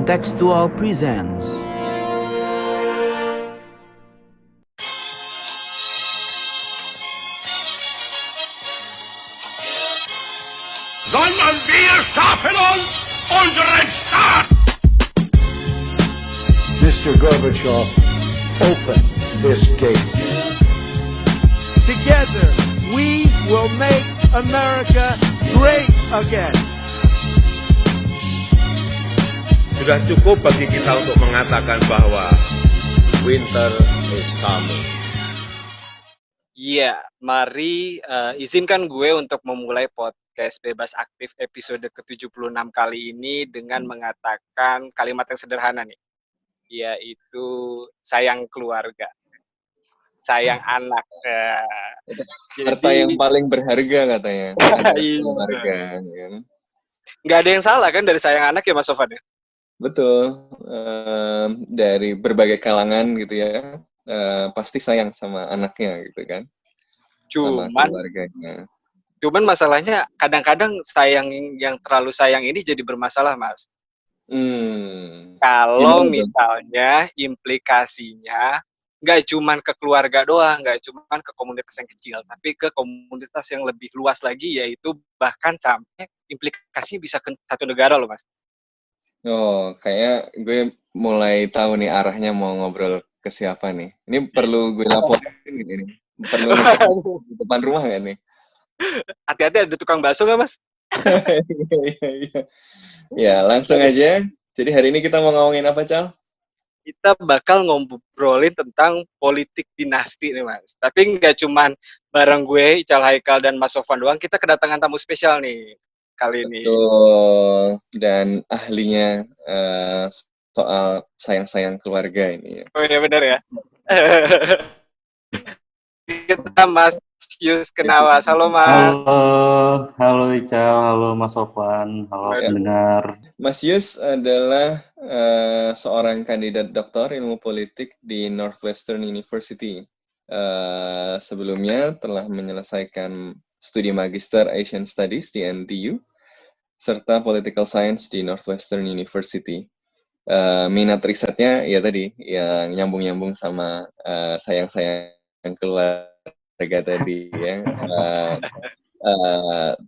Contextual presents Sondern wir schaffen uns unseren Staat! Mr. Gorbachev, open this gate. Together, we will make America great again. Sudah cukup bagi kita untuk mengatakan bahwa winter is coming. Iya, mari izinkan gue untuk memulai podcast Bebas Aktif episode ke-76 kali ini dengan mengatakan kalimat yang sederhana nih, yaitu sayang keluarga, sayang anak. Harta yang paling berharga katanya. Iya. Keluarga. Kan? Nggak ada yang salah kan dari sayang anak ya Mas Sofan ya? Betul. Dari berbagai kalangan gitu ya. Pasti sayang sama anaknya gitu kan. Sama keluarganya. Cuman masalahnya kadang-kadang sayang yang terlalu sayang ini jadi bermasalah, Mas. Kalau misalnya implikasinya nggak cuman ke keluarga doang, nggak cuman ke komunitas yang kecil, tapi ke komunitas yang lebih luas lagi, yaitu bahkan sampai implikasinya bisa ke satu negara loh, Mas. Oh, kayaknya gue mulai tahu nih arahnya mau ngobrol ke siapa nih. Ini perlu gue laporin ini. Perlu di depan rumah nggak nih? Hati-hati ada tukang bakso nggak, Mas? Iya. Ya, langsung aja. Jadi hari ini kita mau ngomongin apa, Cal? Kita bakal ngobrolin tentang politik dinasti nih, Mas. Tapi nggak cuman bareng gue, Ical Haikal dan Mas Sofan doang, kita kedatangan tamu spesial nih kali ini. Betul. Dan ahlinya soal sayang-sayang keluarga ini. Oh iya benar ya. Kita Mas Yus Kenawas. Halo Mas. Halo Ical, halo Mas Sofan, halo pendengar. Mas Yus adalah seorang kandidat doktor ilmu politik di Northwestern University. Sebelumnya telah menyelesaikan studi magister Asian Studies di NTU, serta Political Science di Northwestern University. Minat risetnya ya tadi, yang nyambung-nyambung sama sayang-sayang keluarga tadi ya.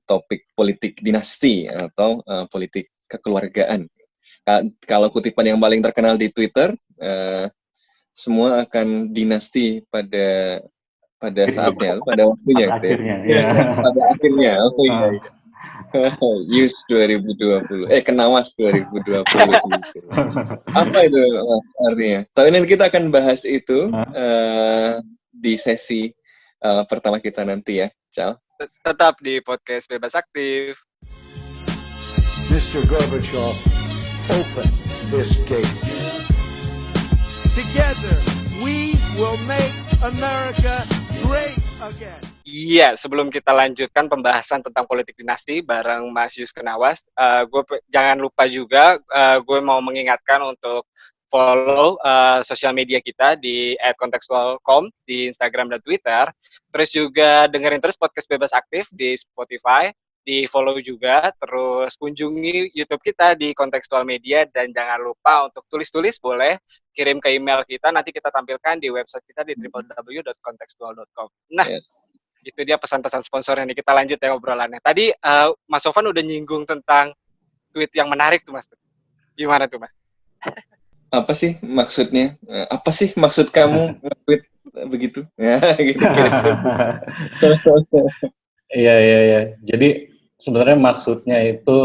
Topik politik dinasti atau politik kekeluargaan. Kalau kutipan yang paling terkenal di Twitter, semua akan dinasti pada saatnya, pada waktunya. Pada akhirnya, ya. Pada akhirnya, oh iya. Yus 2020, Kenawas 2020. Apa itu artinya? Tahun ini kita akan bahas itu di sesi pertama kita nanti ya, Cal. Tetap di podcast Bebas Aktif. Mr. Gorbachev, open this gate. Together, we will make America great again. Iya, sebelum kita lanjutkan pembahasan tentang politik dinasti bareng Mas Yus Kenawas, jangan lupa juga gue mau mengingatkan untuk follow sosial media kita di @contextual.com di Instagram dan Twitter. Terus juga dengerin terus podcast Bebas Aktif di Spotify, di follow juga, terus kunjungi YouTube kita di Contextual Media, dan jangan lupa untuk tulis-tulis boleh, kirim ke email kita, nanti kita tampilkan di website kita di www.contextual.com. Nah, itu dia pesan-pesan sponsornya nih. Kita lanjut ya obrolannya. Tadi Mas Sofan udah nyinggung tentang tweet yang menarik tuh, Mas. Gimana tuh, Mas? Apa sih maksudnya? Apa sih maksud kamu nge-tweet begitu? Ya, gitu kira-kira. Iya. Jadi sebenarnya maksudnya itu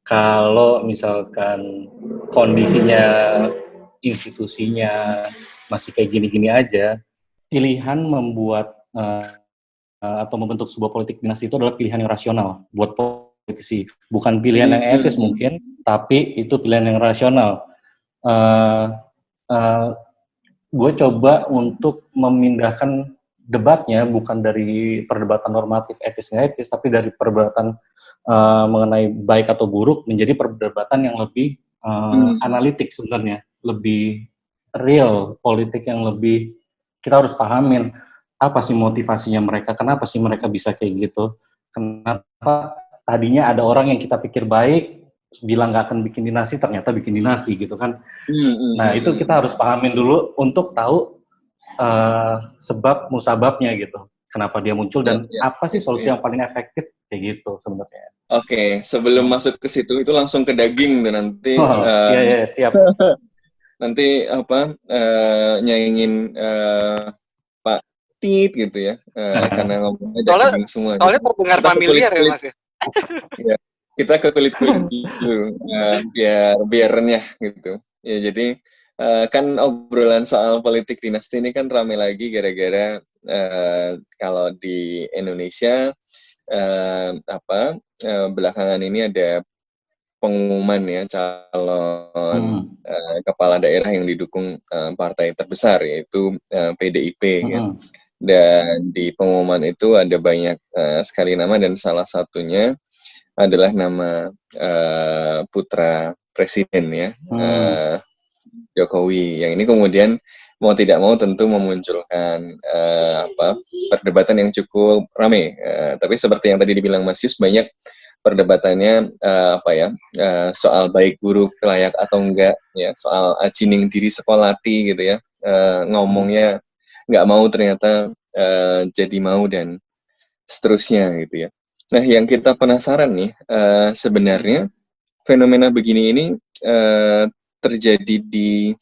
kalau misalkan kondisinya, institusinya masih kayak gini-gini aja, pilihan membuat atau membentuk sebuah politik dinasti itu adalah pilihan yang rasional buat politisi. Bukan pilihan yang etis mungkin, tapi itu pilihan yang rasional. Gue coba untuk memindahkan debatnya bukan dari perdebatan normatif etis nggak etis, tapi dari perdebatan mengenai baik atau buruk menjadi perdebatan yang lebih analitik sebenarnya, lebih real, politik yang lebih kita harus pahamin apa sih motivasinya mereka, kenapa sih mereka bisa kayak gitu, kenapa tadinya ada orang yang kita pikir baik bilang nggak akan bikin dinasti, ternyata bikin dinasti gitu kan. Nah itu kita harus pahamin dulu untuk tahu sebab musababnya gitu. Kenapa dia muncul dan apa sih solusi yang paling efektif kayak gitu sebenarnya. Oke, sebelum masuk ke situ itu langsung ke daging tuh nanti. Iya siap. Nanti nyaingin Pak Tit gitu ya, karena ngomongnya daging semua. Soalnya terdengar familiar ya Mas ya. Ya, kita ke kulit-kulit dulu, biar renyah gitu. Ya jadi kan obrolan soal politik dinasti ini kan ramai lagi gara-gara kalau di Indonesia belakangan ini ada pengumuman ya calon kepala daerah yang didukung partai terbesar yaitu PDIP ya. Dan di pengumuman itu ada banyak sekali nama dan salah satunya adalah nama putra presiden ya, Jokowi. Yang ini kemudian mau tidak mau tentu memunculkan perdebatan yang cukup ramai. Tapi seperti yang tadi dibilang Mas Yus, banyak perdebatannya soal baik buruk, layak atau enggak ya, soal ajining diri sekolati gitu ya, ngomongnya nggak mau ternyata jadi mau dan seterusnya gitu ya. Nah yang kita penasaran nih sebenarnya fenomena begini ini terjadi di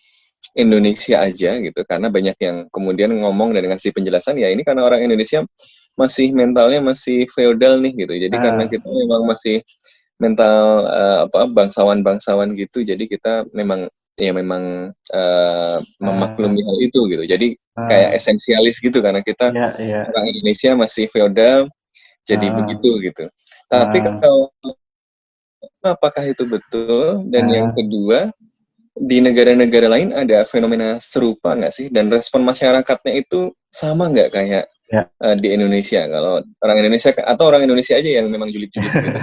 Indonesia aja gitu, karena banyak yang kemudian ngomong dan ngasih penjelasan ya ini karena orang Indonesia masih mentalnya masih feodal nih gitu, jadi karena kita memang masih mental bangsawan gitu, jadi kita memang memaklumi hal itu gitu, jadi kayak esensialis gitu karena kita orang Indonesia masih feodal, jadi begitu gitu. Tapi kalau apakah itu betul? Dan yang kedua, di negara-negara lain ada fenomena serupa nggak sih? Dan respon masyarakatnya itu sama nggak kayak di Indonesia? Kalau orang Indonesia atau orang Indonesia aja yang memang julid-julid gitu?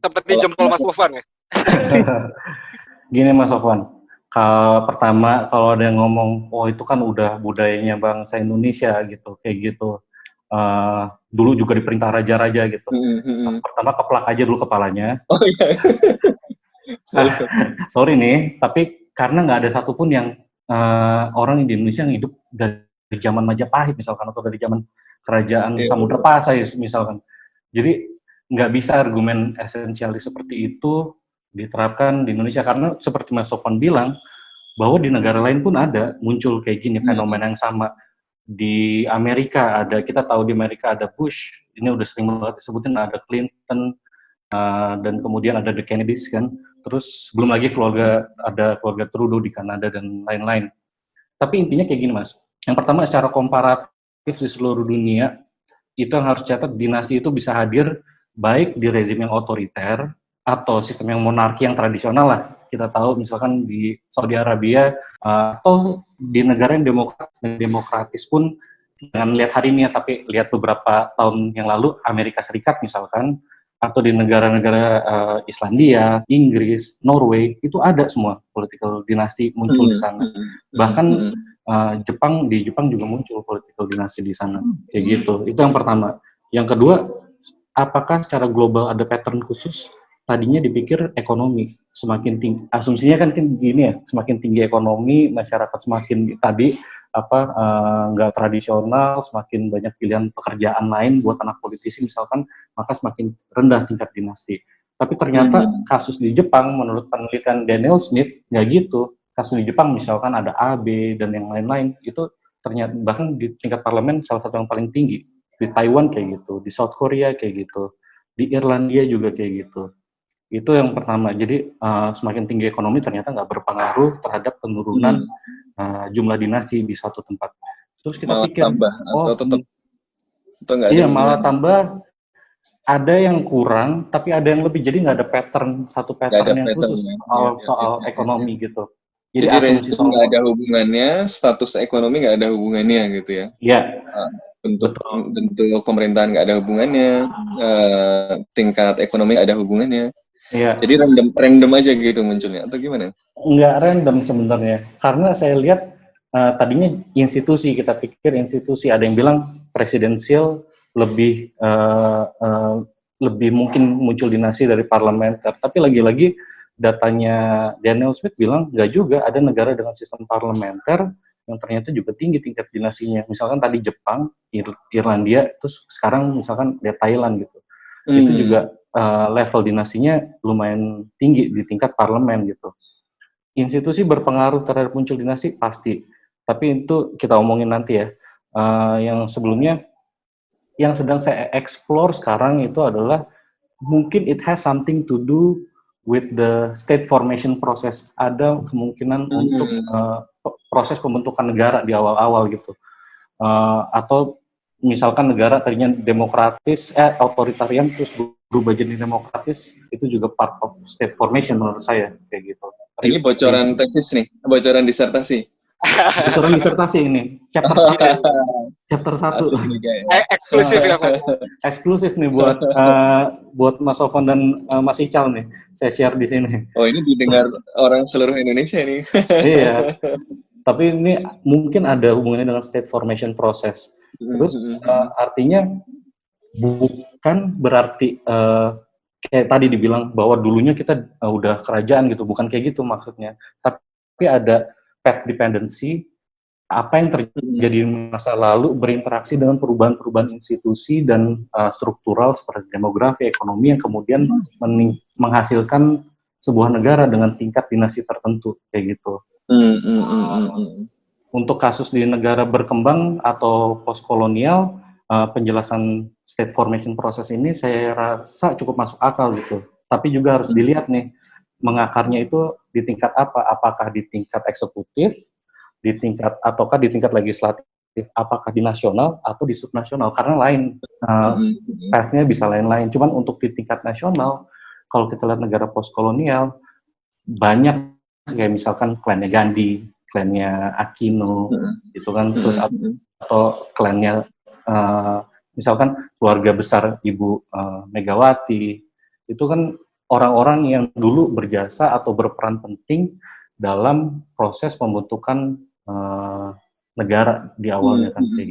Seperti jempol Mas Sofwan ya? Gini Mas Sofwan, pertama kalau ada yang ngomong, oh itu kan udah budayanya bangsa Indonesia gitu, kayak gitu. Dulu juga diperintah raja-raja gitu. Pertama keplak aja dulu kepalanya. Oh iya. Sorry nih, tapi karena nggak ada satupun yang orang di Indonesia yang hidup dari zaman Majapahit misalkan, atau dari zaman kerajaan Samudra Pasai misalkan. Jadi nggak bisa argumen esensialis seperti itu diterapkan di Indonesia, karena seperti Mas Sofwan bilang bahwa di negara lain pun ada muncul kayak gini fenomena yang sama. Di Amerika ada, kita tahu di Amerika ada Bush, ini udah sering banget disebutin, ada Clinton, dan kemudian ada the Kennedys kan, terus belum lagi ada keluarga Trudeau di Kanada dan lain-lain. Tapi intinya kayak gini Mas, yang pertama secara komparatif di seluruh dunia itu yang harus catat, dinasti itu bisa hadir baik di rezim yang otoriter atau sistem yang monarki yang tradisional lah. Kita tahu misalkan di Saudi Arabia atau di negara yang demokratis pun, jangan lihat hari ini ya, tapi lihat beberapa tahun yang lalu Amerika Serikat misalkan, atau di negara-negara Islandia, Inggris, Norway, itu ada semua political dinasti muncul di sana. Bahkan di Jepang juga muncul political dinasti di sana, kayak gitu. Itu yang pertama. Yang kedua, apakah secara global ada pattern khusus? Tadinya dipikir ekonomi semakin tinggi, asumsinya kan gini ya, semakin tinggi ekonomi, masyarakat semakin nggak tradisional, semakin banyak pilihan pekerjaan lain buat anak politisi misalkan, maka semakin rendah tingkat dinasti. Tapi ternyata kasus di Jepang, menurut penelitian Daniel Smith, nggak gitu. Kasus di Jepang misalkan ada A, B, dan yang lain-lain, itu ternyata bahkan di tingkat parlemen salah satu yang paling tinggi. Di Taiwan kayak gitu, di South Korea kayak gitu, di Irlandia juga kayak gitu. Itu yang pertama. Jadi semakin tinggi ekonomi ternyata nggak berpengaruh terhadap penurunan jumlah dinasti di suatu tempat. Terus kita malah pikir, tambah, atau tetap malah tambah. Ada yang kurang, tapi ada yang lebih. Jadi nggak ada satu pattern yang khusus soal ekonomi gitu. Jadi rezim nggak ada hubungannya, status ekonomi nggak ada hubungannya gitu ya? Iya. Bentuk pemerintahan nggak ada hubungannya, tingkat ekonomi nggak ada hubungannya. Iya. Jadi random aja gitu munculnya, atau gimana? Nggak random sebenarnya, karena saya lihat tadinya institusi, kita pikir institusi, ada yang bilang presidensial lebih lebih mungkin muncul dinasti dari parlementer. Tapi lagi-lagi datanya Daniel Smith bilang nggak juga, ada negara dengan sistem parlementer yang ternyata juga tinggi tingkat dinastinya. Misalkan tadi Jepang, Irlandia, terus sekarang misalkan lihat Thailand gitu. Itu juga level dinastinya lumayan tinggi di tingkat parlemen gitu. Institusi berpengaruh terhadap muncul dinasti pasti, tapi itu kita omongin nanti ya. Yang sebelumnya, yang sedang saya explore sekarang itu adalah mungkin it has something to do with the state formation process. Ada kemungkinan untuk proses pembentukan negara di awal-awal gitu. Atau misalkan negara tadinya demokratis, authoritarian terus berubah jadi demokratis, itu juga part of state formation menurut saya kayak gitu. Ini bocoran tesis nih, bocoran disertasi. Bocoran disertasi ini, chapter 1. Chapter 1. Eksklusif ya, Pak. Eksklusif nih buat Mas Sofwan dan Mas Ical nih. Saya share di sini. Oh, ini didengar orang seluruh Indonesia nih. Iya. Tapi ini mungkin ada hubungannya dengan state formation process. Terus artinya bukan berarti kayak tadi dibilang bahwa dulunya kita udah kerajaan gitu, bukan kayak gitu maksudnya. Tapi ada path dependency, apa yang terjadi di masa lalu berinteraksi dengan perubahan-perubahan institusi dan struktural seperti demografi, ekonomi yang kemudian menghasilkan sebuah negara dengan tingkat dinasti tertentu kayak gitu. Untuk kasus di negara berkembang atau postkolonial, penjelasan state formation process ini saya rasa cukup masuk akal gitu. Tapi juga harus dilihat nih, mengakarnya itu di tingkat apa? Apakah di tingkat eksekutif, ataukah di tingkat legislatif? Apakah di nasional atau di subnasional? Karena lain, path-nya bisa lain-lain. Cuman untuk di tingkat nasional, kalau kita lihat negara postkolonial, banyak kayak misalkan klannya Gandhi, klannya Aquino, gitu kan, terus atau klannya misalkan keluarga besar Ibu Megawati, itu kan orang-orang yang dulu berjasa atau berperan penting dalam proses pembentukan negara di awalnya kan kayak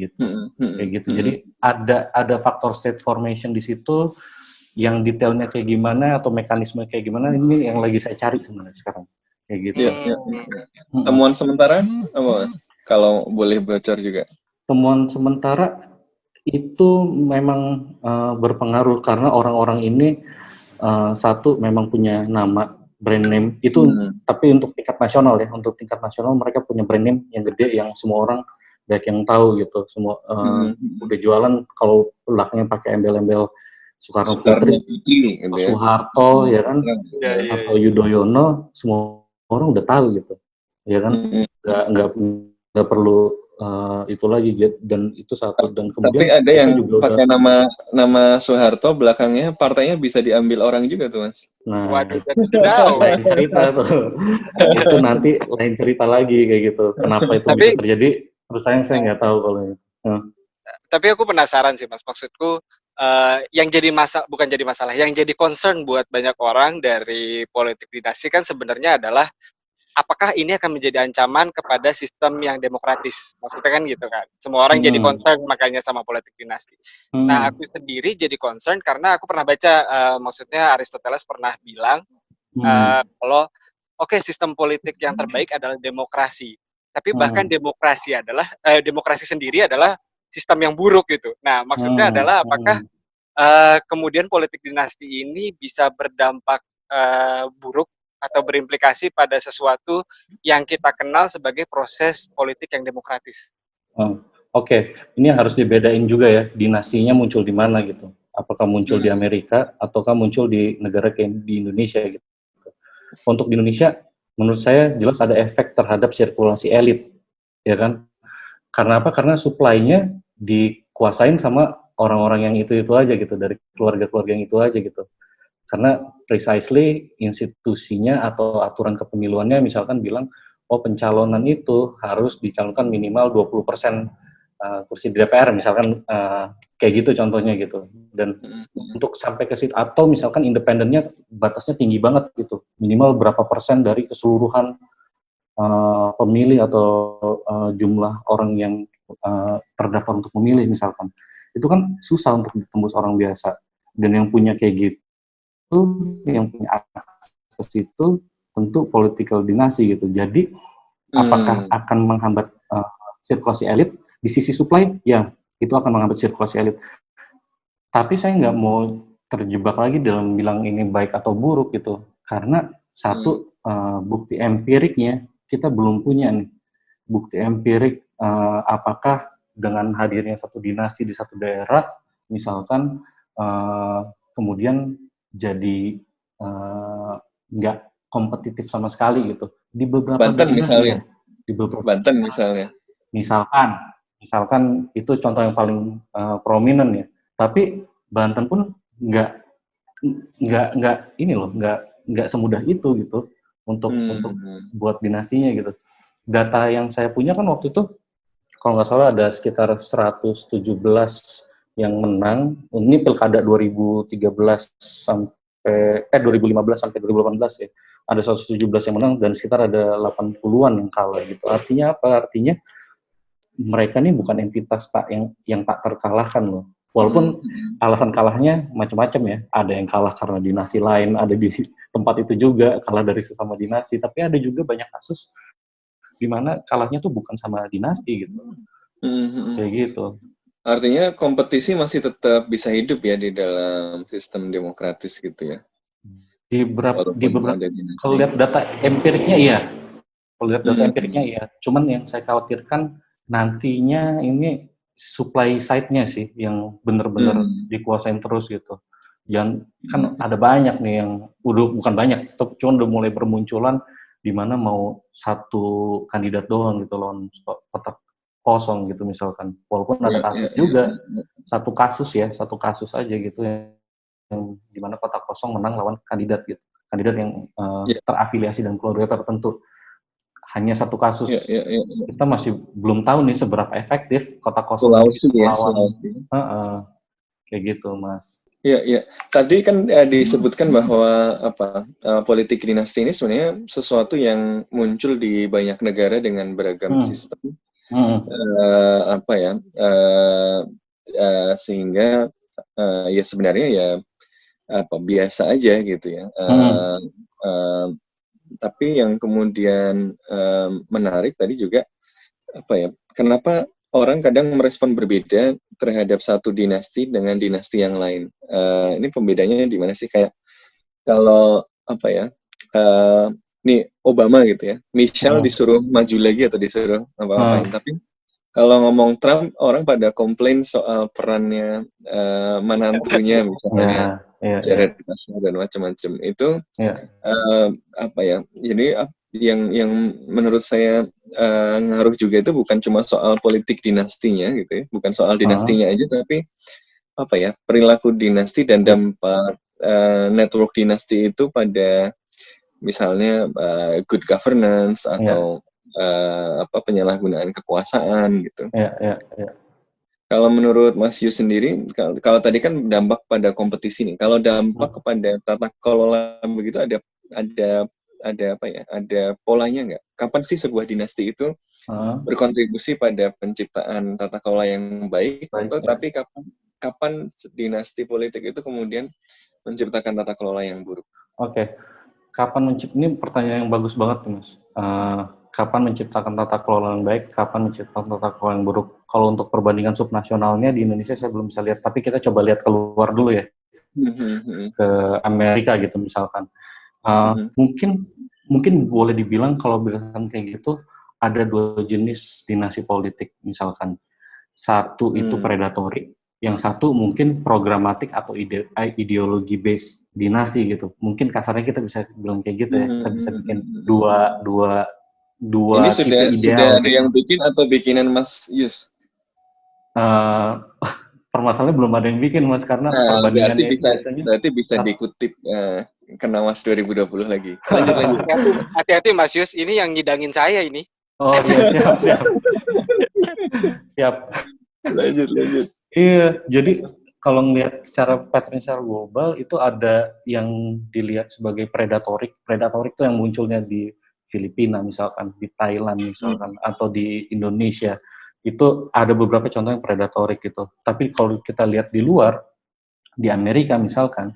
gitu. Jadi ada faktor state formation di situ, yang detailnya kayak gimana atau mekanisme kayak gimana, ini yang lagi saya cari sebenarnya sekarang kayak gitu. Temuan sementara apa? Kalau boleh bocor juga. Temuan sementara itu memang berpengaruh karena orang-orang ini satu memang punya nama, brand name itu, tapi untuk tingkat nasional ya, untuk tingkat nasional mereka punya brand name yang gede yang semua orang banyak yang tahu gitu, semua udah jualan kalau belakangnya pakai embel-embel Soekarno Putri, gitu ya. Soeharto ya kan, atau Yudhoyono, semua orang udah tahu gitu, ya kan, nggak perlu itu lagi, dan itu satu. Dan kemudian tapi ada yang pakai nama Soeharto, belakangnya partainya bisa diambil orang juga tuh, Mas. Nah, lain cerita tuh. Itu nanti lain cerita lagi kayak gitu. Kenapa itu bisa terjadi? Terus saya nggak tahu kalau itu. Tapi aku penasaran sih, Mas. Maksudku yang jadi bukan jadi masalah, yang jadi concern buat banyak orang dari politik dinasti kan sebenarnya adalah apakah ini akan menjadi ancaman kepada sistem yang demokratis? Maksudnya kan gitu kan. Semua orang jadi concern makanya sama politik dinasti. Nah, aku sendiri jadi concern karena aku pernah baca, maksudnya Aristoteles pernah bilang kalau sistem politik yang terbaik adalah demokrasi. Tapi bahkan demokrasi sendiri adalah sistem yang buruk gitu. Nah, maksudnya adalah apakah kemudian politik dinasti ini bisa berdampak buruk atau berimplikasi pada sesuatu yang kita kenal sebagai proses politik yang demokratis. Oke. Ini harus dibedain juga ya, dinastinya muncul di mana gitu. Apakah muncul di Amerika ataukah muncul di negara kayak di Indonesia gitu. Untuk di Indonesia, menurut saya jelas ada efek terhadap sirkulasi elit, ya kan? Karena apa? Karena supply-nya dikuasain sama orang-orang yang itu-itu aja gitu, dari keluarga-keluarga yang itu aja gitu. Karena precisely institusinya atau aturan kepemiluannya misalkan bilang, pencalonan itu harus dicalonkan minimal 20% kursi di DPR, misalkan kayak gitu contohnya gitu. Dan untuk sampai ke situ, atau misalkan independennya batasnya tinggi banget gitu, minimal berapa persen dari keseluruhan pemilih atau jumlah orang yang terdaftar untuk memilih misalkan. Itu kan susah untuk ditembus orang biasa. Dan yang punya kayak gitu, yang punya akses itu tentu political dinasti gitu. Jadi apakah akan menghambat sirkulasi elit? Di sisi supply, ya itu akan menghambat sirkulasi elit. Tapi saya nggak mau terjebak lagi dalam bilang ini baik atau buruk gitu. Karena satu, bukti empiriknya kita belum punya nih. Bukti empirik apakah dengan hadirnya satu dinasti di satu daerah, misalkan kemudian jadi nggak kompetitif sama sekali gitu. Di beberapa Banten daerah, misalnya. di beberapa Banten misalnya. Misalkan itu contoh yang paling prominent ya. Tapi Banten pun nggak semudah itu gitu untuk buat dinastinya gitu. Data yang saya punya kan waktu itu kalau nggak salah ada sekitar 117 yang menang. Ini pilkada 2013 sampai 2015 sampai 2018 ya. Ada 117 yang menang dan sekitar ada 80-an yang kalah gitu. Artinya apa? Artinya mereka ini bukan entitas yang tak terkalahkan loh. Walaupun alasan kalahnya macam-macam ya. Ada yang kalah karena dinasti lain, ada di tempat itu juga kalah dari sesama dinasti, tapi ada juga banyak kasus di mana kalahnya tuh bukan sama dinasti gitu. Kayak gitu. Artinya kompetisi masih tetap bisa hidup ya di dalam sistem demokratis gitu ya. Di beberapa kalau lihat data empiriknya iya. Cuman yang saya khawatirkan nantinya ini supply side-nya sih yang benar-benar dikuasain terus gitu. Yang kan ada banyak nih yang bukan banyak, cuma udah mulai bermunculan di mana mau satu kandidat doang gitu lawan kotak kosong gitu misalkan. Walaupun ada kasus juga, satu kasus aja gitu yang di mana kotak kosong menang lawan kandidat gitu. Kandidat yang terafiliasi dan keluarga tertentu. Hanya satu kasus. Kita masih belum tahu nih seberapa efektif kotak kosong lawan. Kayak gitu, Mas. Iya. Tadi kan disebutkan bahwa politik dinasti ini sebenarnya sesuatu yang muncul di banyak negara dengan beragam sistem. Sehingga ya sebenarnya ya biasa aja gitu ya. Tapi yang kemudian menarik tadi juga kenapa orang kadang merespon berbeda terhadap satu dinasti dengan dinasti yang lain. Ini pembedanya di mana sih? Kayak kalau nih Obama gitu ya, Michelle disuruh maju lagi atau disuruh apa-apain. Tapi kalau ngomong Trump, orang pada komplain soal perannya menantunya misalnya, Jared Kushner dan macam-macam. Itu jadi yang menurut saya ngaruh juga itu bukan cuma soal politik dinastinya gitu ya, bukan soal dinastinya aja, tapi perilaku dinasti dan dampak network dinasti itu pada misalnya good governance atau penyalahgunaan kekuasaan gitu. Kalau menurut Mas Yus sendiri, kalau tadi kan dampak pada kompetisi nih, kalau dampak kepada tata kelola begitu ada polanya nggak? Kapan sih sebuah dinasti itu berkontribusi pada penciptaan tata kelola yang baik? Tapi kapan dinasti politik itu kemudian menciptakan tata kelola yang buruk? Oke. Kapan ini pertanyaan yang bagus banget tuh, Mas. Kapan menciptakan tata kelola yang baik, kapan menciptakan tata kelola yang buruk. Kalau untuk perbandingan subnasionalnya di Indonesia saya belum bisa lihat, tapi kita coba lihat keluar dulu ya. Ke Amerika gitu misalkan. Mungkin boleh dibilang kalau berdasarkan kayak gitu ada dua jenis dinasti politik misalkan. Satu itu predatory, yang satu mungkin programatik atau ideologi based dinasti gitu. Mungkin kasarnya kita bisa bilang kayak gitu ya. Kita bisa bikin dua ini sudah ada yang bikin atau bikinan Mas Yus? Permasalahannya belum ada yang bikin, Mas, karena perbandingannya berarti bisa dikutip Kenawas 2020 lagi. Lanjut. Hati-hati Mas Yus, ini yang ngidangin saya ini. Oh iya, siap. Lanjut. Iya, jadi kalau ngelihat secara pattern secara global itu ada yang dilihat sebagai predatorik. Predatorik itu yang munculnya di Filipina misalkan, di Thailand misalkan, atau di Indonesia. Itu ada beberapa contoh yang predatorik gitu. Tapi kalau kita lihat di luar di Amerika misalkan,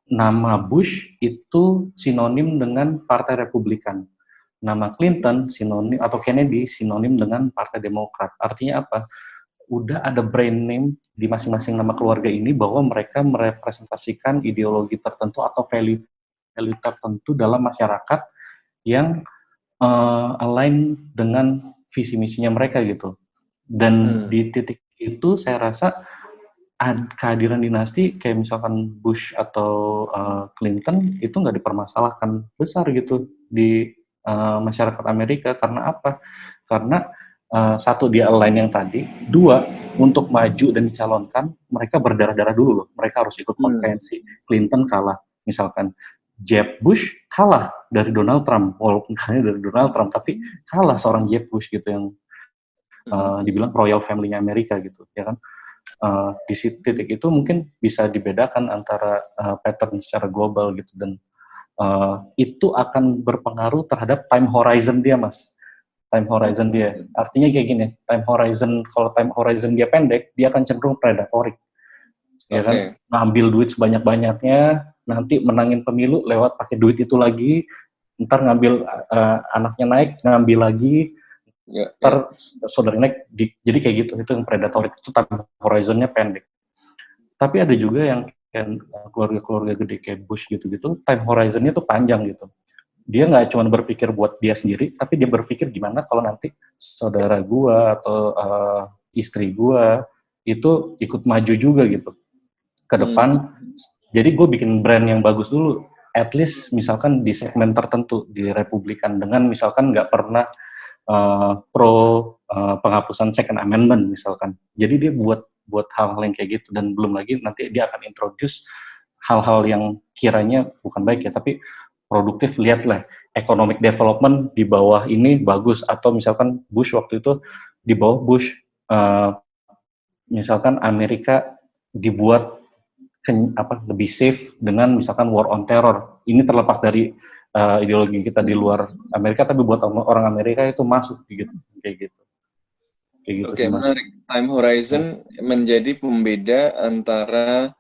nama Bush itu sinonim dengan Partai Republikan. Nama Clinton sinonim atau Kennedy sinonim dengan Partai Demokrat. Artinya apa? Udah ada brand name di masing-masing nama keluarga ini bahwa mereka merepresentasikan ideologi tertentu atau value tertentu dalam masyarakat yang align dengan visi misinya mereka gitu. Dan di titik itu saya rasa kehadiran dinasti kayak misalkan Bush atau Clinton itu nggak dipermasalahkan besar gitu di masyarakat Amerika. Karena apa? Karena satu, dia align yang tadi. Dua, untuk maju dan dicalonkan mereka berdarah-darah dulu loh. Mereka harus ikut konvensi. Clinton kalah misalkan. Jeb Bush kalah dari Donald Trump, walaupun kalahnya dari Donald Trump, tapi kalah seorang Jeb Bush gitu yang dibilang royal family-nya Amerika gitu, ya kan? Di titik itu mungkin bisa dibedakan antara pattern secara global gitu, dan itu akan berpengaruh terhadap time horizon dia, Mas. Time horizon dia, artinya kayak gini, kalau time horizon dia pendek, dia akan cenderung predatorik, ya kan? Ngambil duit sebanyak-banyaknya, nanti menangin pemilu lewat pakai duit itu lagi, ntar ngambil anaknya naik, ngambil lagi, ntar saudara naik, jadi kayak gitu. Itu yang predatorik, itu time horizonnya pendek. Tapi ada juga yang keluarga-keluarga gede kayak Bush gitu-gitu, time horizonnya tuh panjang gitu. Dia nggak cuma berpikir buat dia sendiri, tapi dia berpikir gimana kalau nanti saudara gua atau istri gua itu ikut maju juga gitu ke depan. Jadi gue bikin brand yang bagus dulu, at least misalkan di segmen tertentu di Republikan, dengan misalkan nggak pernah pro penghapusan Second Amendment misalkan. Jadi dia buat hal-hal yang kayak gitu, dan belum lagi nanti dia akan introduce hal-hal yang kiranya bukan baik ya, tapi produktif. Lihatlah economic development di bawah ini bagus, atau misalkan Bush waktu itu di bawah Bush misalkan Amerika dibuat lebih safe dengan misalkan war on terror. Ini terlepas dari ideologi kita di luar Amerika, tapi buat orang Amerika itu masuk gitu, kayak gitu. Oke, menarik. Time horizon menjadi pembeda antara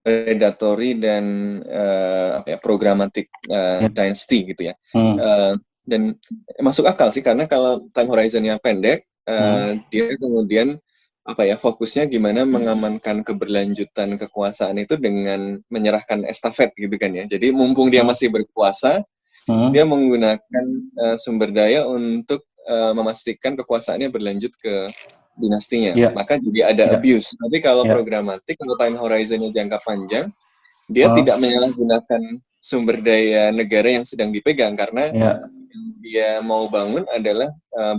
predatory dan programatic dynasty gitu ya. Dan masuk akal sih, karena kalau time horizonnya pendek, dia kemudian fokusnya gimana mengamankan keberlanjutan kekuasaan itu dengan menyerahkan estafet gitu kan ya. Jadi mumpung dia masih berkuasa, dia menggunakan sumber daya untuk memastikan kekuasaannya berlanjut ke dinastinya. Maka jadi ada abuse. Tapi kalau programatik, kalau time horizonnya jangka panjang, dia tidak menyalahgunakan sumber daya negara yang sedang dipegang, karena dia mau bangun adalah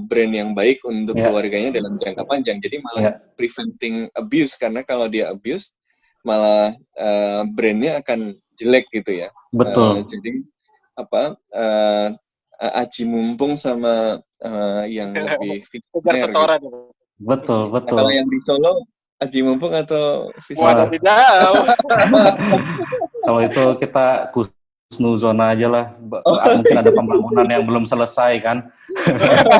brand yang baik untuk keluarganya dalam jangka panjang. Jadi malah preventing abuse, karena kalau dia abuse malah brandnya akan jelek gitu ya. Betul. Jadi aji mumpung sama yang lebih visioner gitu. Betul. Kalau yang di Solo aji mumpung atau visioner? Kalau itu kita snuzona aja lah. Mungkin ada pembangunan yang belum selesai kan.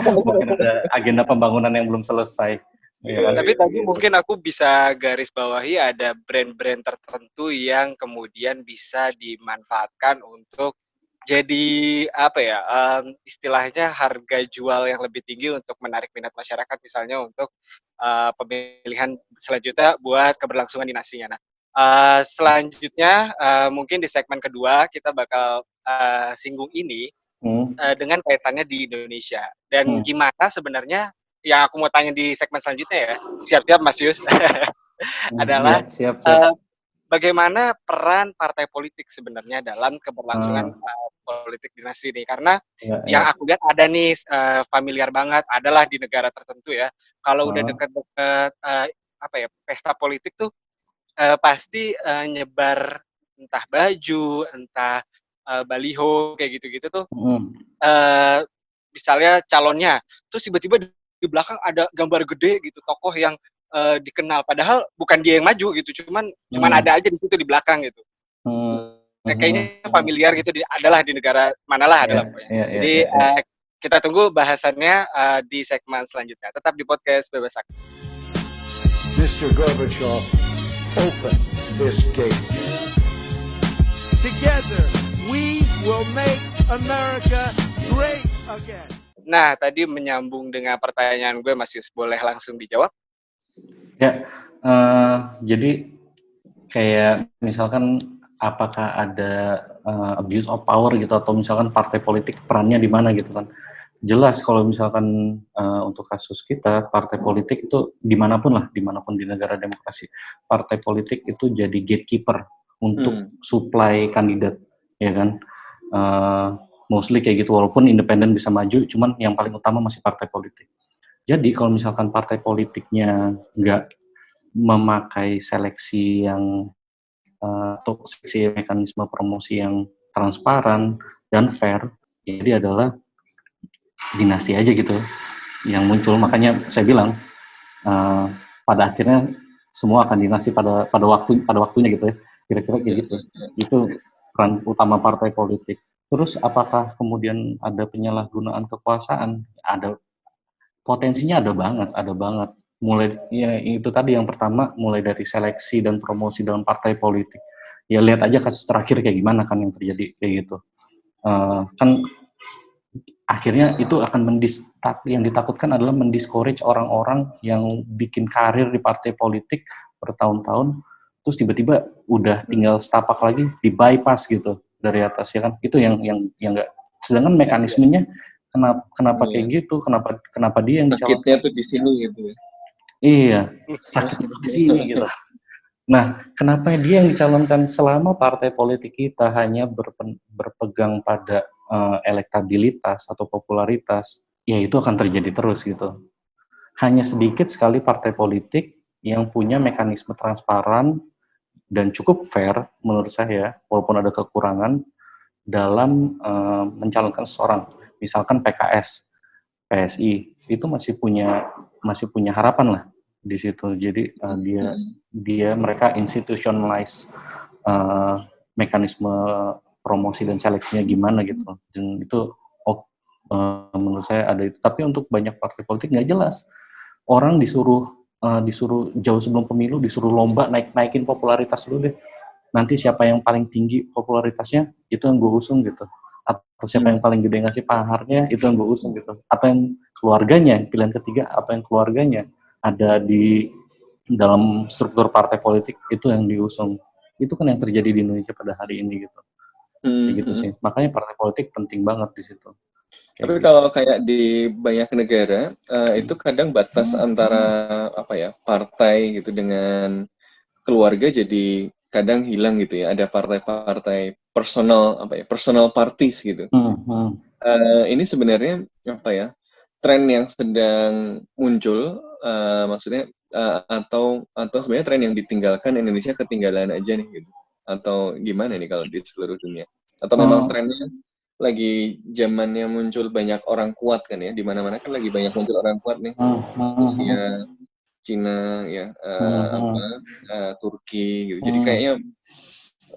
Mungkin ada agenda pembangunan yang belum selesai. Ya, tapi tadi mungkin aku bisa garis bawahi ada brand-brand tertentu yang kemudian bisa dimanfaatkan untuk jadi istilahnya harga jual yang lebih tinggi untuk menarik minat masyarakat, misalnya untuk pemilihan selanjutnya buat keberlangsungan dinastinya. Nah, selanjutnya mungkin di segmen kedua kita bakal singgung ini dengan kaitannya di Indonesia, dan gimana sebenarnya yang aku mau tanya di segmen selanjutnya ya, siap-siap Mas Yus, adalah bagaimana peran partai politik sebenarnya dalam keberlangsungan politik dinasti ini, karena yang aku lihat ada nih familiar banget, adalah di negara tertentu ya, kalau udah deket-deket pesta politik tuh pasti nyebar entah baju, entah baliho kayak gitu-gitu tuh, misalnya calonnya, terus tiba-tiba di belakang ada gambar gede gitu, tokoh yang dikenal, padahal bukan dia yang maju gitu, cuman ada aja di situ di belakang gitu. Kayaknya familiar gitu, adalah di negara manalah adalah pokoknya. Jadi kita tunggu bahasannya di segmen selanjutnya. Tetap di podcast Bebas Aktif. Mr. Mr. Gorbachev, open this gate. Together, we will make America great again. Nah, tadi menyambung dengan pertanyaan gue, Mas Yus, boleh langsung dijawab? Ya, jadi kayak misalkan apakah ada abuse of power gitu, atau misalkan partai politik perannya di mana gitu kan. Jelas kalau misalkan untuk kasus kita, partai politik itu dimanapun di negara demokrasi, partai politik itu jadi gatekeeper untuk supply kandidat, ya kan. Mostly kayak gitu, walaupun independen bisa maju, cuman yang paling utama masih partai politik. Jadi kalau misalkan partai politiknya nggak memakai seleksi yang atau seleksi mekanisme promosi yang transparan dan fair, jadi adalah dinasti aja gitu yang muncul. Makanya saya bilang pada akhirnya semua akan dinasti pada waktunya gitu ya, kira-kira kayak gitu. Itu peran utama partai politik. Terus apakah kemudian ada penyalahgunaan kekuasaan? Ada, potensinya ada banget. Mulai ya itu tadi yang pertama, mulai dari seleksi dan promosi dalam partai politik. Ya lihat aja kasus terakhir kayak gimana kan yang terjadi kayak gitu. Kan akhirnya itu akan yang ditakutkan adalah mendiscourage orang-orang yang bikin karir di partai politik bertahun-tahun, terus tiba-tiba udah tinggal setapak lagi di bypass gitu dari atas, ya kan. Itu yang enggak. Sedangkan mekanismenya kenapa kayak gitu? Kenapa dia yang dicalonkan? Sakitnya tuh di sini gitu ya. Iya, sakitnya tuh di sini gitu. Nah, kenapa dia yang dicalonkan selama partai politik kita hanya berpegang pada elektabilitas atau popularitas, ya itu akan terjadi terus gitu. Hanya sedikit sekali partai politik yang punya mekanisme transparan dan cukup fair menurut saya, walaupun ada kekurangan dalam mencalonkan seseorang. Misalkan PKS, PSI itu masih punya harapan lah di situ. Jadi mereka institutionalize mekanisme promosi dan seleksinya gimana gitu. Dan itu menurut saya ada itu. Tapi untuk banyak partai politik nggak jelas. Orang disuruh jauh sebelum pemilu disuruh lomba naikin popularitas dulu deh. Nanti siapa yang paling tinggi popularitasnya itu yang gue usung gitu. Atau siapa yang paling gede ngasih paharnya itu yang gue usung gitu. Atau yang keluarganya, pilihan ketiga, atau yang keluarganya ada di dalam struktur partai politik itu yang diusung. Itu kan yang terjadi di Indonesia pada hari ini gitu. Gitu sih. Makanya partai politik penting banget di situ. Tapi kalau kayak di banyak negara itu kadang batas antara partai gitu dengan keluarga jadi kadang hilang gitu ya. Ada partai-partai personal parties gitu. Ini sebenarnya tren yang sedang muncul, maksudnya atau sebenarnya tren yang ditinggalkan, Indonesia ketinggalan aja nih gitu. Atau gimana nih kalau di seluruh dunia? Atau memang trennya lagi zamannya muncul banyak orang kuat kan ya, di mana-mana kan lagi banyak muncul orang kuat nih. Rusia, Cina ya, Turki gitu. Jadi kayaknya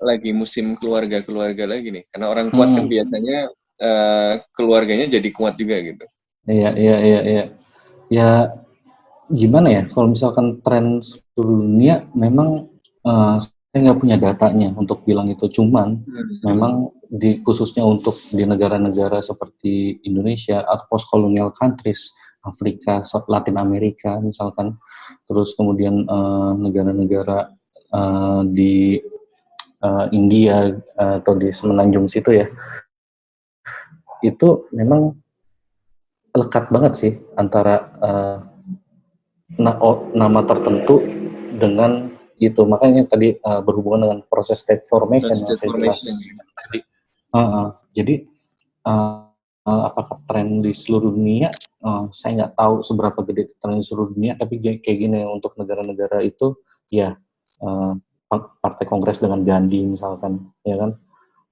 lagi musim keluarga lagi nih. Karena orang kuat kan biasanya keluarganya jadi kuat juga gitu. Iya. Ya gimana ya, kalau misalkan tren seluruh dunia memang saya nggak punya datanya untuk bilang itu, cuman memang khususnya untuk di negara-negara seperti Indonesia atau post-colonial countries, Afrika, Latin Amerika misalkan, terus kemudian negara-negara di India atau di semenanjung situ ya, itu memang lekat banget sih antara nama tertentu dengan itu. Makanya tadi berhubungan dengan proses state formation yang saya jelaskan tadi. Jadi apakah tren di seluruh dunia? Saya nggak tahu seberapa gede tren di seluruh dunia, tapi kayak gini untuk negara-negara itu ya partai Kongres dengan Gandhi misalkan, ya kan.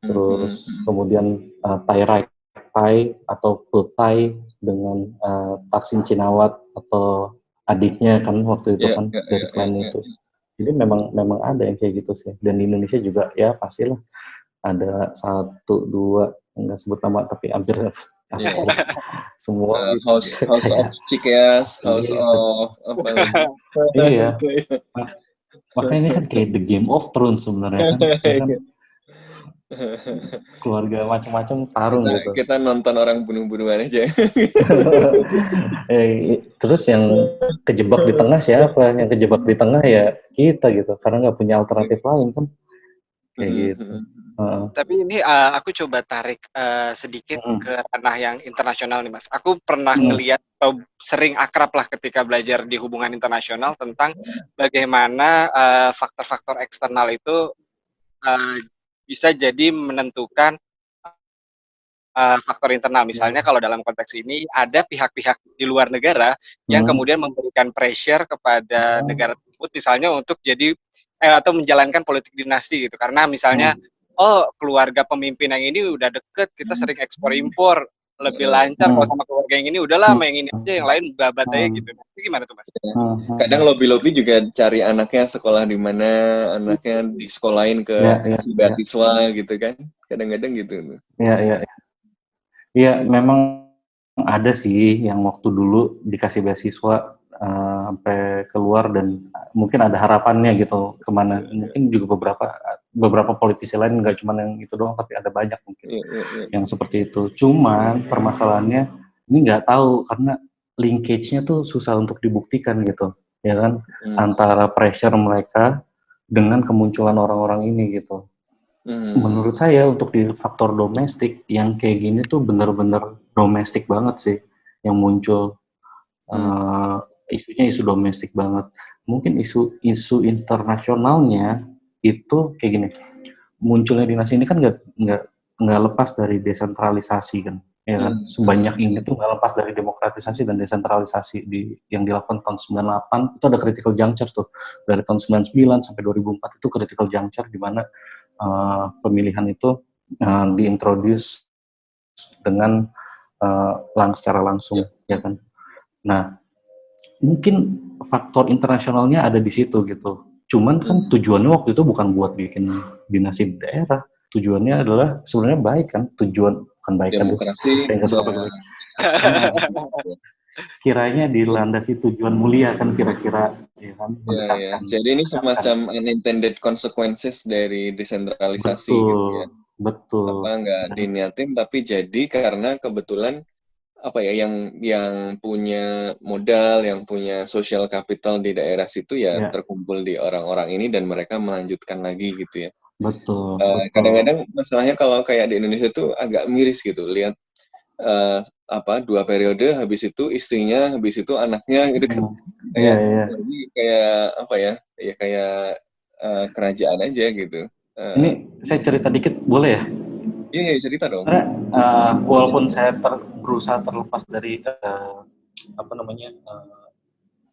Terus kemudian Thai atau Thai dengan Thaksin Shinawatra atau adiknya kan waktu itu kan dari klan itu. Jadi memang ada yang kayak gitu sih. Dan di Indonesia juga ya pastilah ada 1, 2, nggak sebut nama tapi hampir Iya. Semua House of Chicas, House Iya. of apa lagi? Iya. Makanya ini kan kayak The Game of Thrones sebenarnya kan. Ya kan? Keluarga macam-macam tarung gitu. Kita nonton orang bunuh-bunuhan aja. Terus yang kejebak di tengah siapa? Yang kejebak di tengah ya kita gitu, karena nggak punya alternatif lain kan. Kayak gitu. Tapi ini aku coba tarik sedikit ke ranah yang internasional nih Mas. Aku pernah ngelihat atau sering akrab lah ketika belajar di hubungan internasional tentang bagaimana faktor-faktor eksternal itu bisa jadi menentukan faktor internal. Misalnya kalau dalam konteks ini ada pihak-pihak di luar negara yang kemudian memberikan pressure kepada negara tersebut misalnya untuk jadi atau menjalankan politik dinasti gitu. Karena misalnya keluarga pemimpin yang ini udah deket, kita sering ekspor impor, lebih lancar. Kalau sama keluarga yang ini udahlah, sama yang ini aja, yang lain babat aja gitu. Itu gimana tuh Mas? Kadang lobby-lobby juga cari anaknya sekolah di mana, anaknya disekolahin ke beasiswa gitu kan. Kadang-kadang gitu. Iya, memang ada sih yang waktu dulu dikasih beasiswa sampai keluar dan mungkin ada harapannya gitu kemana. Mungkin juga beberapa politisi lain, nggak cuma yang itu doang, tapi ada banyak mungkin yang seperti itu. Cuman permasalahannya ini nggak tahu karena linkage-nya tuh susah untuk dibuktikan gitu, ya kan? Antara pressure mereka dengan kemunculan orang-orang ini gitu. Menurut saya untuk di faktor domestik yang kayak gini tuh benar-benar domestik banget sih yang muncul. Isunya isu domestik banget. Mungkin isu internasionalnya itu kayak gini. Munculnya dinasti ini kan nggak lepas dari desentralisasi kan, ya kan? Sebanyak ini tuh nggak lepas dari demokratisasi dan desentralisasi yang dilakukan tahun 98 itu ada critical juncture tuh dari tahun 99 sampai 2004 itu critical juncture di mana pemilihan itu diintroduce dengan secara langsung, ya kan? Nah, mungkin faktor internasionalnya ada di situ gitu. Cuman kan tujuannya waktu itu bukan buat bikin dinasti di daerah. Tujuannya adalah sebenarnya baik kan. Bukan baik kan. Saya nggak suka pakai baik. Kiranya dilandasi tujuan mulia kan kira-kira. Ya kan? Ya. Jadi ini semacam unintended consequences dari desentralisasi. Betul. Gitu ya. Betul. Apa nggak diniatin tapi jadi karena kebetulan yang punya modal, yang punya social capital di daerah situ terkumpul di orang-orang ini dan mereka melanjutkan lagi gitu ya. Betul. Kadang-kadang masalahnya kalau kayak di Indonesia tuh agak miris gitu, lihat 2 periode, habis itu istrinya, habis itu anaknya gitu kan. Jadi kayak kayak kerajaan aja gitu. Ini saya cerita dikit boleh ya? Iya, cerita dong. Karena walaupun saya berusaha terlepas dari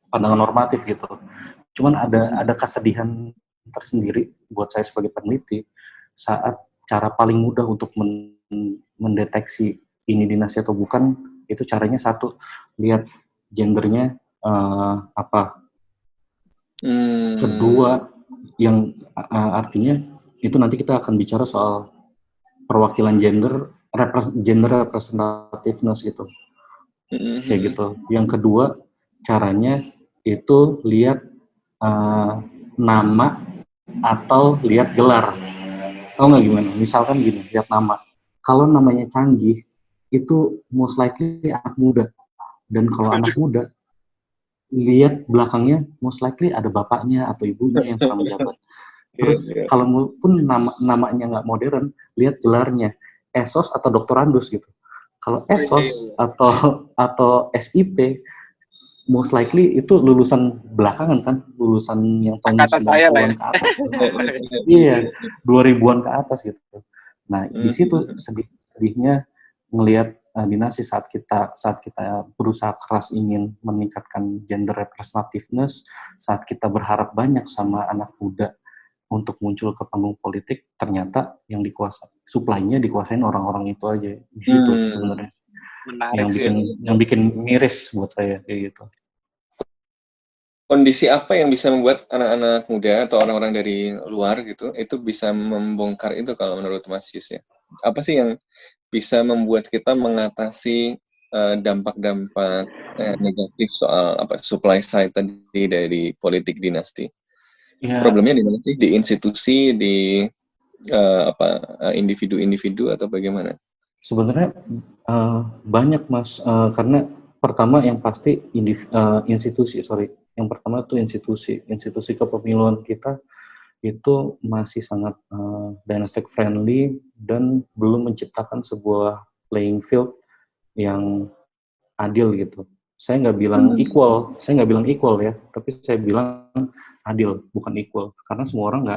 pandangan normatif gitu, cuman ada kesedihan tersendiri buat saya sebagai peneliti saat cara paling mudah untuk mendeteksi ini dinasti atau bukan itu caranya satu, lihat gendernya apa. Kedua, yang artinya itu nanti kita akan bicara soal perwakilan gender representativeness gitu, kayak gitu. Yang kedua caranya itu lihat nama atau lihat gelar. Tahu nggak gimana? Misalkan gini, lihat nama. Kalau namanya Canggih itu most likely anak muda, dan kalau anak muda lihat belakangnya most likely ada bapaknya atau ibunya yang pernah menjabat. Terus kalau pun namanya nggak modern, lihat gelarnya, Esos atau Doktorandus gitu. Kalau Esos atau SIP, most likely itu lulusan belakangan kan, lulusan yang tahun 90-an ke atas. Iya, 2000-an ke atas gitu. Nah, di situ sedihnya ngelihat dinasti saat kita berusaha keras ingin meningkatkan gender representativeness, saat kita berharap banyak sama anak muda untuk muncul ke panggung politik, ternyata yang supply-nya dikuasain orang-orang itu aja. Di situ sebenarnya yang bikin miris buat saya kayak gitu. Kondisi apa yang bisa membuat anak-anak muda atau orang-orang dari luar gitu itu bisa membongkar itu kalau menurut Mas Yus ya? Apa sih yang bisa membuat kita mengatasi dampak-dampak negatif soal supply side tadi dari politik dinasti? Ya, Problemnya di mana sih? Di institusi, di individu-individu atau bagaimana? sebenarnya banyak Mas, karena pertama yang pasti institusi, yang pertama itu institusi kepemiluan kita itu masih sangat dynastic friendly dan belum menciptakan sebuah playing field yang adil gitu. Saya nggak bilang equal ya, tapi saya bilang adil, bukan equal. Karena semua orang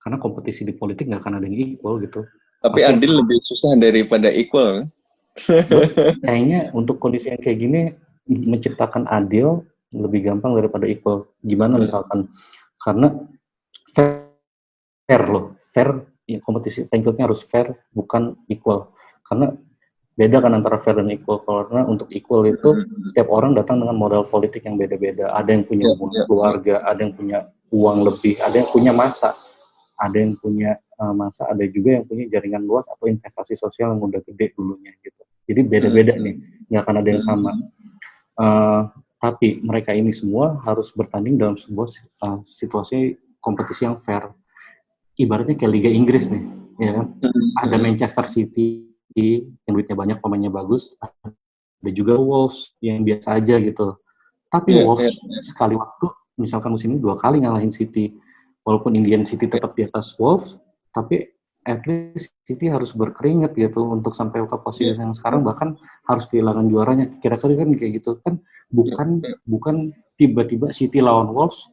karena kompetisi di politik nggak akan ada yang equal gitu. Tapi Pasti adil lebih susah daripada equal. kayaknya untuk kondisi yang kayak gini, menciptakan adil lebih gampang daripada equal. Gimana misalkan? Karena fair, ya, kompetisi playing field-nya harus fair, bukan equal. Karena beda kan antara fair dan equal. Karena untuk equal itu setiap orang datang dengan modal politik yang beda-beda. Ada yang punya hubungan keluarga, ada yang punya uang lebih, ada yang punya masa, ada juga yang punya jaringan luas atau investasi sosial yang udah gede dulunya gitu. Jadi beda-beda nih, nggak akan ada yang sama. Tapi mereka ini semua harus bertanding dalam sebuah situasi kompetisi yang fair. Ibaratnya kayak Liga Inggris nih, ya kan? Ada Manchester City yang duitnya banyak, pemainnya bagus, ada juga Wolves yang biasa aja gitu. Tapi Wolves sekali waktu, misalkan musim ini 2 kali ngalahin City, walaupun Indian City tetap di atas Wolves, tapi at least City harus berkeringat gitu untuk sampai ke posisi yang sekarang, bahkan harus kehilangan juaranya. Kira-kira kan kayak gitu kan, bukan tiba-tiba City lawan Wolves,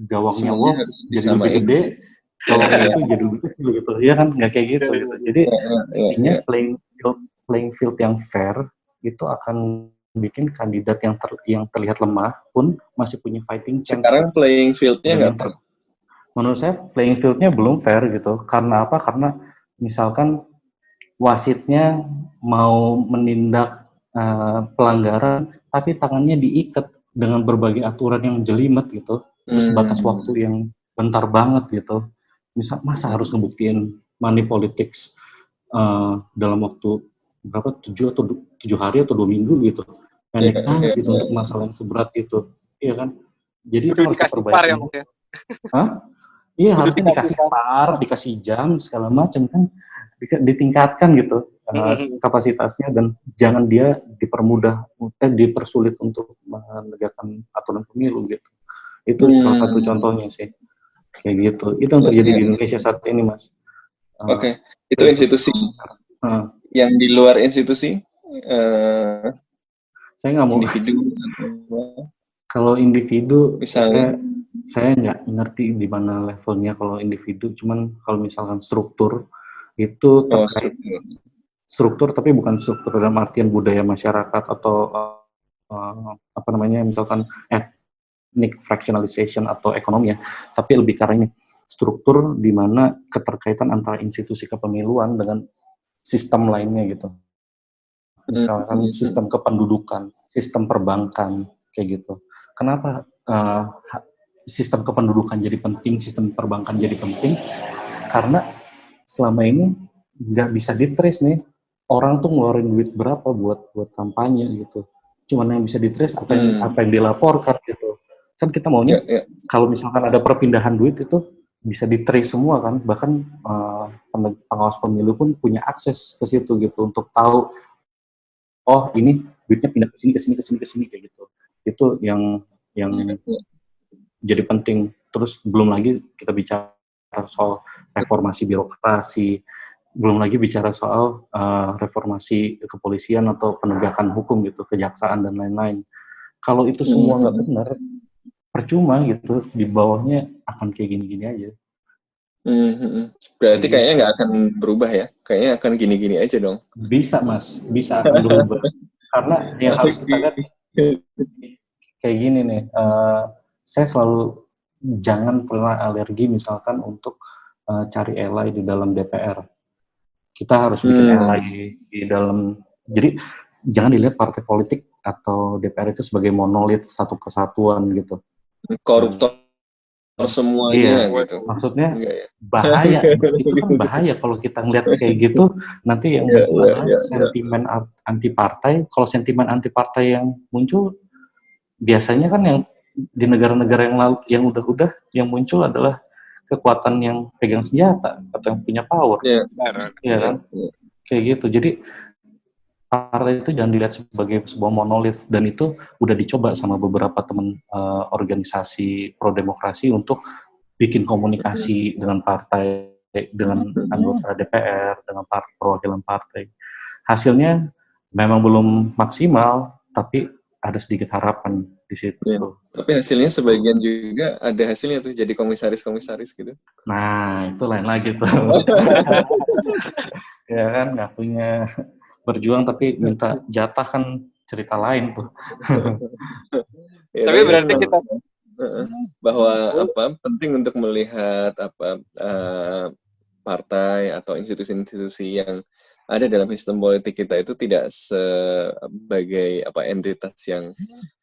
gawangnya Wolves jadi lebih gede, gawangnya itu jadi lebih kecil gitu, ya kan, nggak kayak gitu. Jadi intinya playing field yang fair itu akan bikin kandidat yang terlihat lemah pun masih punya fighting chance. Sekarang playing field-nya nggak fair. Menurut saya playing field-nya belum fair gitu. Karena apa? Karena misalkan wasitnya mau menindak pelanggaran, tapi tangannya diikat dengan berbagai aturan yang jelimet gitu. Terus batas waktu yang bentar banget gitu. Masa harus ngebuktiin money politics dalam waktu berapa, 7 hari atau 2 minggu gitu. Pendek banget gitu untuk masalah yang seberat itu. Iya kan? Jadi itu harus diperbaiki. Hah? Iya, harusnya dikasih VAR, dikasih jam, segala macam kan, ditingkatkan gitu kapasitasnya, dan jangan dia dipersulit untuk menegakkan aturan pemilu gitu. Itu salah satu contohnya sih, kayak gitu. Itu yang terjadi di Indonesia saat ini, Mas. Oke. Itu institusi. Yang di luar institusi, saya nggak mau. Individu. Kalau individu, misalnya, saya nggak ngerti di mana levelnya kalau individu. Cuman kalau misalkan struktur itu terkait struktur, tapi bukan struktur dalam artian budaya masyarakat atau misalkan ethnic fractionalization atau ekonomi ya, tapi lebih karena ini struktur di mana keterkaitan antara institusi kepemiluan dengan sistem lainnya gitu. Misalkan sistem kependudukan, sistem perbankan, kayak gitu. Kenapa sistem kependudukan jadi penting, sistem perbankan jadi penting? Karena selama ini nggak bisa di-trace nih, orang tuh ngeluarin duit berapa buat kampanye gitu. Cuman yang bisa di-trace apa yang dilaporkan gitu. Kan kita maunya kalau misalkan ada perpindahan duit itu bisa di-trace semua kan, bahkan pengawas pemilu pun punya akses ke situ gitu untuk tahu, oh ini duitnya pindah ke sini kayak gitu. Itu yang jadi penting. Terus belum lagi kita bicara soal reformasi birokrasi, belum lagi bicara soal reformasi kepolisian atau penegakan hukum gitu, kejaksaan dan lain-lain. Kalau itu semua nggak benar, percuma gitu, di bawahnya akan kayak gini-gini aja. Berarti kayaknya nggak akan berubah ya? Kayaknya akan gini-gini aja dong. Bisa Mas, bisa akan berubah. Karena yang harus kita lihat kayak gini nih, saya selalu jangan pernah alergi misalkan untuk cari ally di dalam DPR. Kita harus bikin ally di dalam, jadi jangan dilihat partai politik atau DPR itu sebagai monolit, satu kesatuan gitu. Koruptor semuanya Iya, gitu. maksudnya Enggak ya? bahaya. Itu kan bahaya kalau kita ngeliat kayak gitu, nanti yang Iya, muncul iya, adalah iya, iya. sentimen anti partai. Kalau sentimen anti partai yang muncul, biasanya kan yang di negara-negara yang lalu, yang udah yang muncul adalah kekuatan yang pegang senjata atau yang punya power, Iya, ya kan? iya. Kayak gitu. Jadi partai itu jangan dilihat sebagai sebuah monolit, dan itu udah dicoba sama beberapa teman organisasi pro demokrasi untuk bikin komunikasi dengan partai, dengan anggota DPR, dengan perwakilan partai. Hasilnya memang belum maksimal, tapi ada sedikit harapan di situ. Iya. Tapi hasilnya sebagian juga ada hasilnya tuh jadi komisaris gitu. Nah, itu lain lagi tuh. Ya kan, nggak punya berjuang tapi minta jatah kan cerita lain tuh. Ya, Tapi berarti kita bahwa penting untuk melihat partai atau institusi-institusi yang ada dalam sistem politik kita itu tidak sebagai entitas yang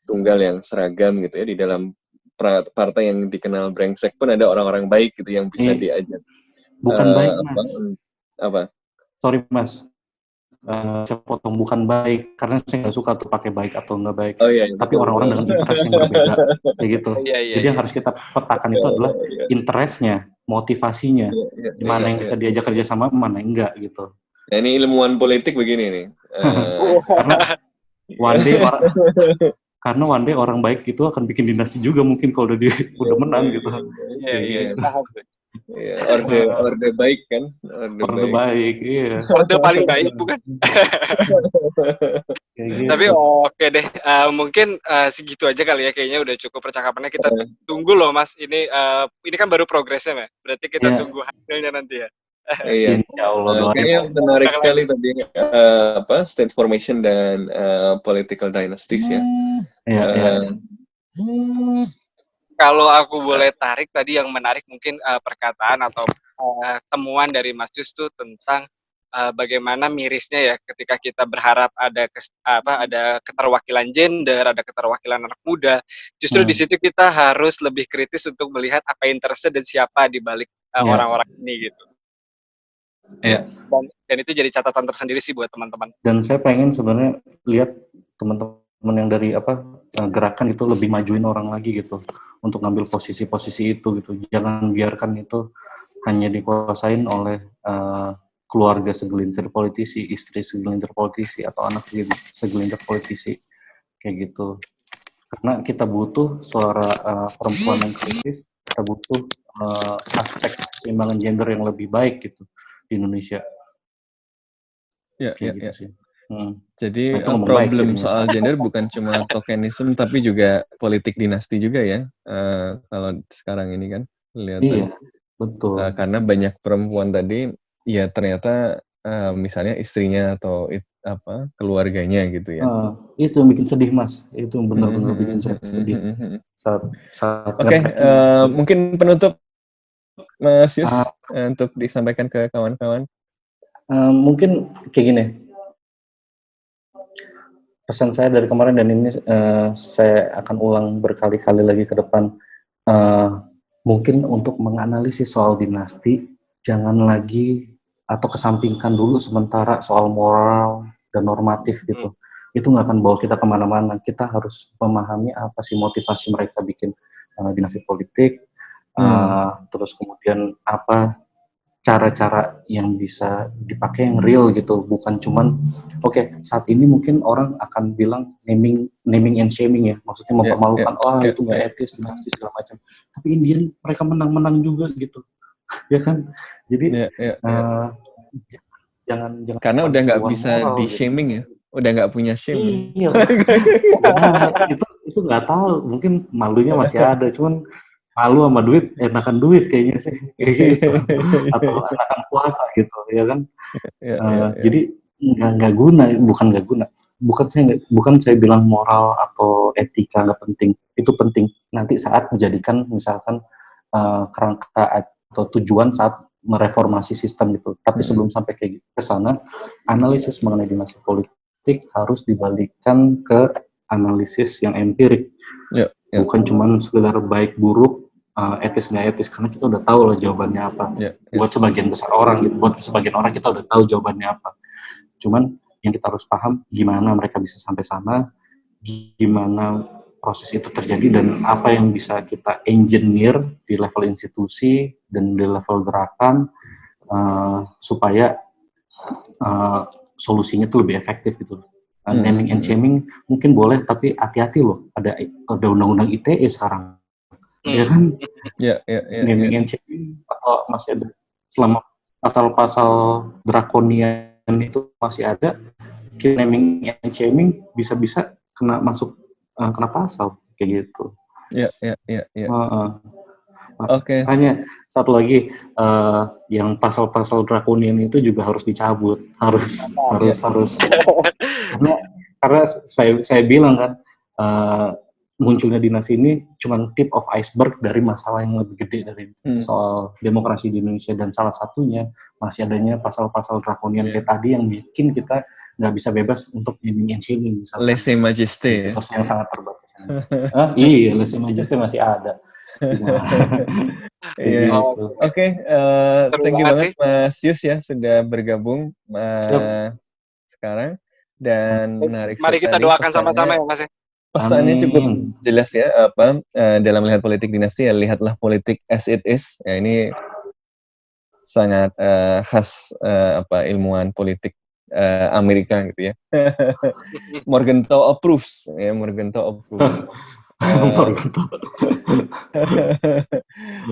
tunggal yang seragam gitu ya. Di dalam partai yang dikenal brengsek pun ada orang-orang baik gitu yang bisa diajak. Bukan baik, Mas. Apa? Sorry, Mas. Saya potong, bukan baik karena saya nggak suka tuh pakai baik atau nggak baik. Oh, iya, tapi orang-orang dengan interest yang berbeda kayak gitu. Jadi yang harus kita petakan itu adalah interestnya, motivasinya, mana yang bisa diajak kerjasama, mana enggak gitu. Nah, ini ilmuwan politik begini nih. Karena one day orang baik itu akan bikin dinasti juga mungkin kalau udah menang gitu. Iya. Iya, orde baik kan? Orde baik, iya. Orde paling baik bukan? Gitu. Tapi oke deh, mungkin segitu aja kali ya, kayaknya udah cukup percakapannya. Kita tunggu loh Mas, ini kan baru progresnya ya, berarti kita tunggu hasilnya nanti ya. Iya, Insya Allah. Kayaknya menarik sekali tadi state formation dan political dynasties ya. Iya. Kalau aku boleh tarik tadi yang menarik mungkin perkataan atau temuan dari Mas Yus tuh tentang bagaimana mirisnya ya ketika kita berharap ada keterwakilan gender, ada keterwakilan anak muda. Justru di situ kita harus lebih kritis untuk melihat apa interestnya dan siapa di balik orang-orang ini gitu. Iya. Dan itu jadi catatan tersendiri sih buat teman-teman. Dan saya pengen sebenarnya lihat teman-teman yang dari gerakan itu lebih majuin orang lagi gitu untuk ngambil posisi-posisi itu gitu. Jangan biarkan itu hanya dikuasain oleh keluarga segelintir politisi, istri segelintir politisi, atau anak segelintir politisi kayak gitu. Karena kita butuh suara perempuan yang kritis, kita butuh aspek keseimbangan gender yang lebih baik gitu di Indonesia. Ya. Sih. Jadi problem soal gender bukan cuma tokenisme tapi juga politik dinasti juga ya. Kalau sekarang ini kan lihat. Iya, betul. Karena banyak perempuan tadi ya ternyata misalnya istrinya atau keluarganya gitu ya. Itu yang bikin sedih Mas. Itu benar-benar bikin sedih. Oke, mungkin penutup Mas Yus untuk disampaikan ke kawan-kawan. Mungkin kayak gini. Pesan saya dari kemarin dan ini saya akan ulang berkali-kali lagi ke depan. Mungkin untuk menganalisis soal dinasti, jangan lagi atau kesampingkan dulu sementara soal moral dan normatif gitu. Itu nggak akan bawa kita kemana-mana. Kita harus memahami apa sih motivasi mereka bikin dinasti politik, terus kemudian apa cara-cara yang bisa dipakai yang real gitu, bukan cuman saat ini mungkin orang akan bilang naming and shaming ya, maksudnya mempermalukan, itu nggak etis, dinasti segala macam. Tapi Indian mereka menang juga gitu, ya kan? Jadi jangan karena udah nggak bisa di shaming gitu. Ya, udah nggak punya shame. Iya. itu nggak tahu, mungkin malunya masih ada, cuman malu sama duit, enakan duit kayaknya sih, gitu. Atau enakan puasa gitu, ya kan? Jadi bukan nggak guna. Bukan saya bilang moral atau etika nggak penting, itu penting. Nanti saat menjadikan misalkan kerangka atau tujuan saat mereformasi sistem gitu. Tapi sebelum sampai kayak gitu ke sana, analisis mengenai dinasti politik harus dibalikkan ke analisis yang empirik. Bukan cuma sekedar baik buruk etis nggak etis, karena kita udah tahu lah jawabannya apa. Buat sebagian besar orang gitu, buat sebagian orang kita udah tahu jawabannya apa. Cuman yang kita harus paham gimana mereka bisa sampai sana, gimana proses itu terjadi, dan apa yang bisa kita engineer di level institusi dan di level gerakan supaya solusinya tuh lebih efektif gitu. Naming and shaming mungkin boleh, tapi hati-hati loh, ada undang-undang ITE sekarang. Ya kan? Naming and shaming atau masih ada, selama pasal-pasal drakonian itu masih ada, naming and shaming bisa-bisa kena pasal kayak gitu. Oke. Hanya satu lagi, yang pasal-pasal drakonian itu juga harus dicabut, harus karena saya bilang kan, munculnya dinasti ini cuma tip of iceberg dari masalah yang lebih gede dari soal demokrasi di Indonesia, dan salah satunya masih adanya pasal-pasal drakonian kayak tadi yang bikin kita nggak bisa bebas untuk naming and shaming. Lese majeste yang sangat terbatas. Iya, lese majeste masih ada. Oke, thank you banget Mas Yus ya sudah bergabung sekarang, dan menarik. Mari kita doakan sama-sama ya Mas. Pesannya cukup jelas ya, dalam melihat politik dinasti ya, lihatlah politik as it is. Ya, ini sangat khas ilmuwan politik Amerika gitu ya. Morgenthau approves.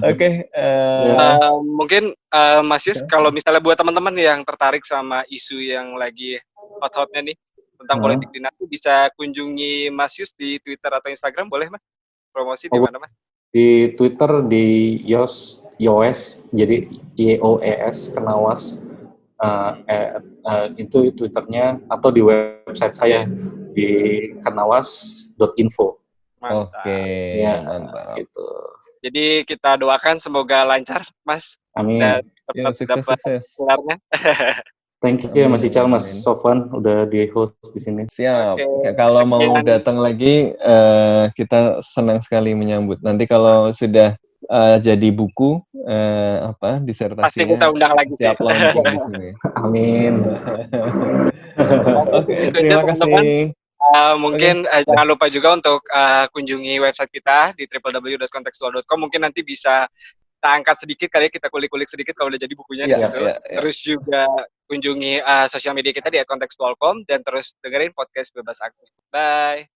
Oke. Mungkin Mas Yus, kalau misalnya buat teman-teman yang tertarik sama isu yang lagi hot-hotnya nih tentang politik dinasti, bisa kunjungi Mas Yus di Twitter atau Instagram, boleh Mas? Promosi di mana Mas? Di Twitter di Yos, jadi YOES Kenawas, itu Twitternya, atau di website saya di kenawas.info. Oke, mantap. Gitu. Jadi kita doakan semoga lancar Mas. Amin. Dan dapat gelarnya. Thank you Mas Ical, Mas Sofwan udah di host di sini. Siap. Kalau mau datang lagi, kita senang sekali menyambut. Nanti kalau sudah jadi buku, disertasinya, pasti kita undang lagi. Siap launching di sini. Amin. Oke, terima kasih. Mungkin jangan lupa juga untuk kunjungi website kita di www.contextual.com. Mungkin nanti bisa kita angkat sedikit kali ya, kita kulik-kulik sedikit kalau udah jadi bukunya di situ. Terus juga kunjungi sosial media kita di @contextual.com, dan terus dengerin podcast Bebas Aktif. Bye.